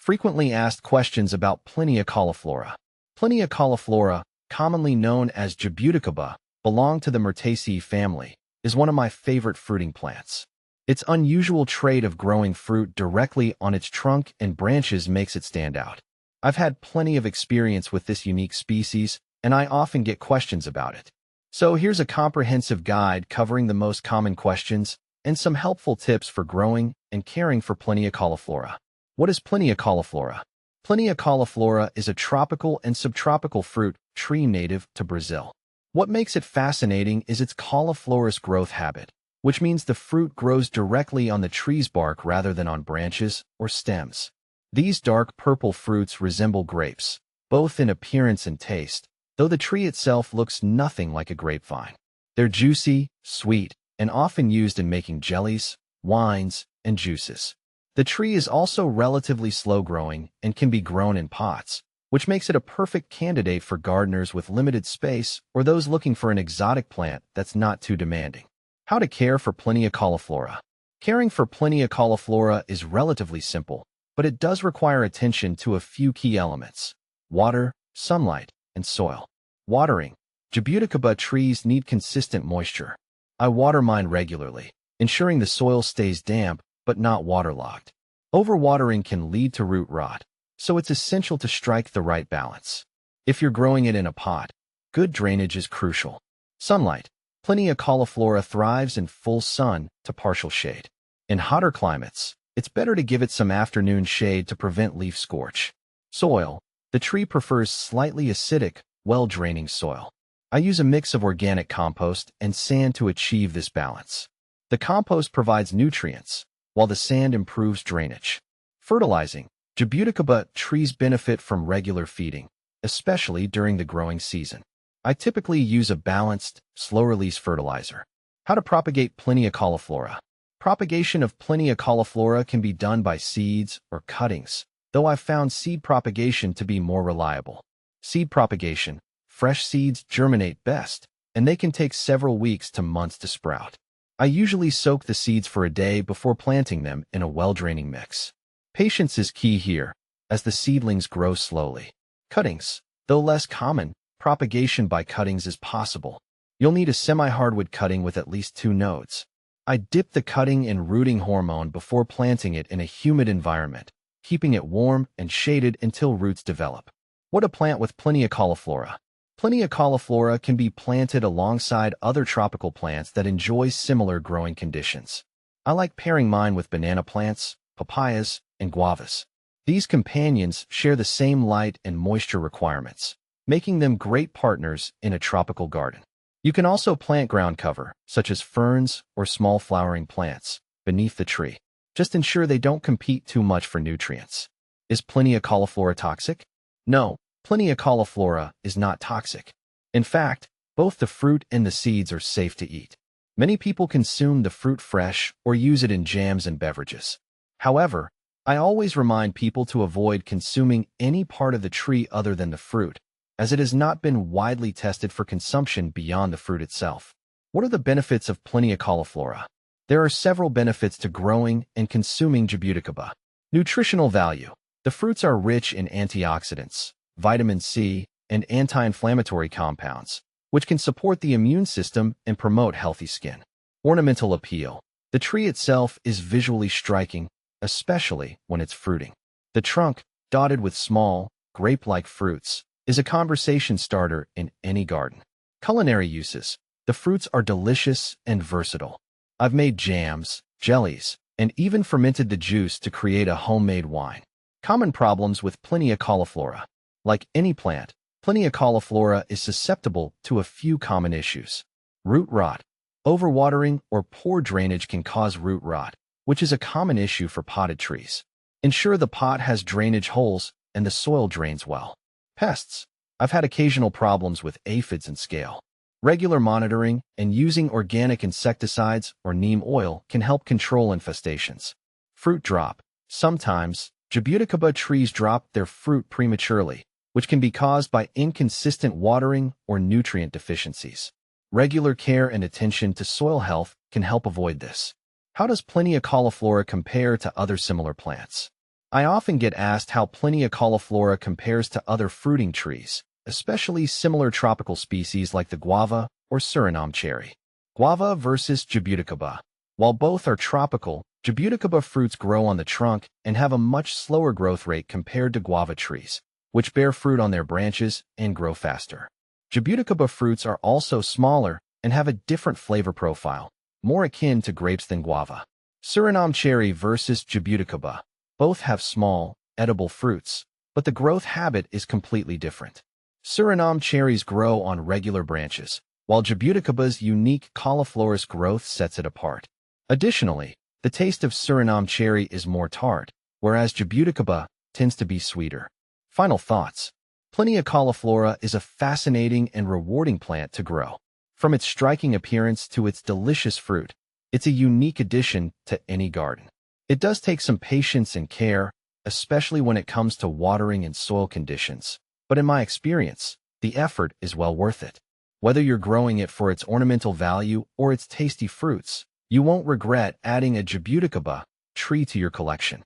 Frequently asked questions about Plinia cauliflora. Plinia cauliflora, commonly known as Jabuticaba, belong to the Myrtaceae family, is one of my favorite fruiting plants. Its unusual trait of growing fruit directly on its trunk and branches makes it stand out. I've had plenty of experience with this unique species, and I often get questions about it. So here's a comprehensive guide covering the most common questions and some helpful tips for growing and caring for Plinia cauliflora. What is Plinia cauliflora? Plinia cauliflora is a tropical and subtropical fruit tree native to Brazil. What makes it fascinating is its cauliflorous growth habit, which means the fruit grows directly on the tree's bark rather than on branches or stems. These dark purple fruits resemble grapes, both in appearance and taste, though the tree itself looks nothing like a grapevine. They're juicy, sweet, and often used in making jellies, wines, and juices. The tree is also relatively slow-growing and can be grown in pots, which makes it a perfect candidate for gardeners with limited space or those looking for an exotic plant that's not too demanding. How to care for Plinia cauliflora. Caring for Plinia cauliflora is relatively simple, but it does require attention to a few key elements: water, sunlight, and soil. Watering. Jabuticaba trees need consistent moisture. I water mine regularly, ensuring the soil stays damp but not waterlogged. Overwatering can lead to root rot, so it's essential to strike the right balance. If you're growing it in a pot, good drainage is crucial. Sunlight. Plinia cauliflora thrives in full sun to partial shade. In hotter climates, it's better to give it some afternoon shade to prevent leaf scorch. Soil. The tree prefers slightly acidic, well-draining soil. I use a mix of organic compost and sand to achieve this balance. The compost provides nutrients, while the sand improves drainage. Fertilizing. Jabuticaba trees benefit from regular feeding, especially during the growing season. I typically use a balanced, slow-release fertilizer. How to propagate Plinia cauliflora. Propagation of Plinia cauliflora can be done by seeds or cuttings, though I've found seed propagation to be more reliable. Seed propagation. Fresh seeds germinate best, and they can take several weeks to months to sprout. I usually soak the seeds for a day before planting them in a well-draining mix. Patience is key here, as the seedlings grow slowly. Cuttings. Though less common, propagation by cuttings is possible. You'll need a semi-hardwood cutting with at least 2 nodes. I dip the cutting in rooting hormone before planting it in a humid environment, keeping it warm and shaded until roots develop. What to plant with Plinia cauliflora. Plinia cauliflora can be planted alongside other tropical plants that enjoy similar growing conditions. I like pairing mine with banana plants, papayas, and guavas. These companions share the same light and moisture requirements, making them great partners in a tropical garden. You can also plant ground cover, such as ferns or small flowering plants, beneath the tree. Just ensure they don't compete too much for nutrients. Is Plinia cauliflora toxic? No. Plinia cauliflora is not toxic. In fact, both the fruit and the seeds are safe to eat. Many people consume the fruit fresh or use it in jams and beverages. However, I always remind people to avoid consuming any part of the tree other than the fruit, as it has not been widely tested for consumption beyond the fruit itself. What are the benefits of Plinia cauliflora? There are several benefits to growing and consuming Jabuticaba. Nutritional value. The fruits are rich in antioxidants, vitamin C, and anti-inflammatory compounds, which can support the immune system and promote healthy skin. Ornamental appeal. The tree itself is visually striking, especially when it's fruiting. The trunk, dotted with small, grape-like fruits, is a conversation starter in any garden. Culinary uses. The fruits are delicious and versatile. I've made jams, jellies, and even fermented the juice to create a homemade wine. Common problems with Plinia cauliflora. Like any plant, Plinia cauliflora is susceptible to a few common issues. Root rot. Overwatering or poor drainage can cause root rot, which is a common issue for potted trees. Ensure the pot has drainage holes and the soil drains well. Pests. I've had occasional problems with aphids and scale. Regular monitoring and using organic insecticides or neem oil can help control infestations. Fruit drop. Sometimes, Jabuticaba trees drop their fruit prematurely, which can be caused by inconsistent watering or nutrient deficiencies. Regular care and attention to soil health can help avoid this. How does Plinia cauliflora compare to other similar plants? I often get asked how Plinia cauliflora compares to other fruiting trees, especially similar tropical species like the guava or Suriname cherry. Guava versus Jabuticaba. While both are tropical, Jabuticaba fruits grow on the trunk and have a much slower growth rate compared to guava trees, which bear fruit on their branches and grow faster. Jabuticaba fruits are also smaller and have a different flavor profile, more akin to grapes than guava. Suriname cherry versus Jabuticaba. Both have small, edible fruits, but the growth habit is completely different. Suriname cherries grow on regular branches, while Jabuticaba's unique cauliflorous growth sets it apart. Additionally, the taste of Suriname cherry is more tart, whereas Jabuticaba tends to be sweeter. Final thoughts. Plinia cauliflora is a fascinating and rewarding plant to grow. From its striking appearance to its delicious fruit, it's a unique addition to any garden. It does take some patience and care, especially when it comes to watering and soil conditions. But in my experience, the effort is well worth it. Whether you're growing it for its ornamental value or its tasty fruits, you won't regret adding a Jabuticaba tree to your collection.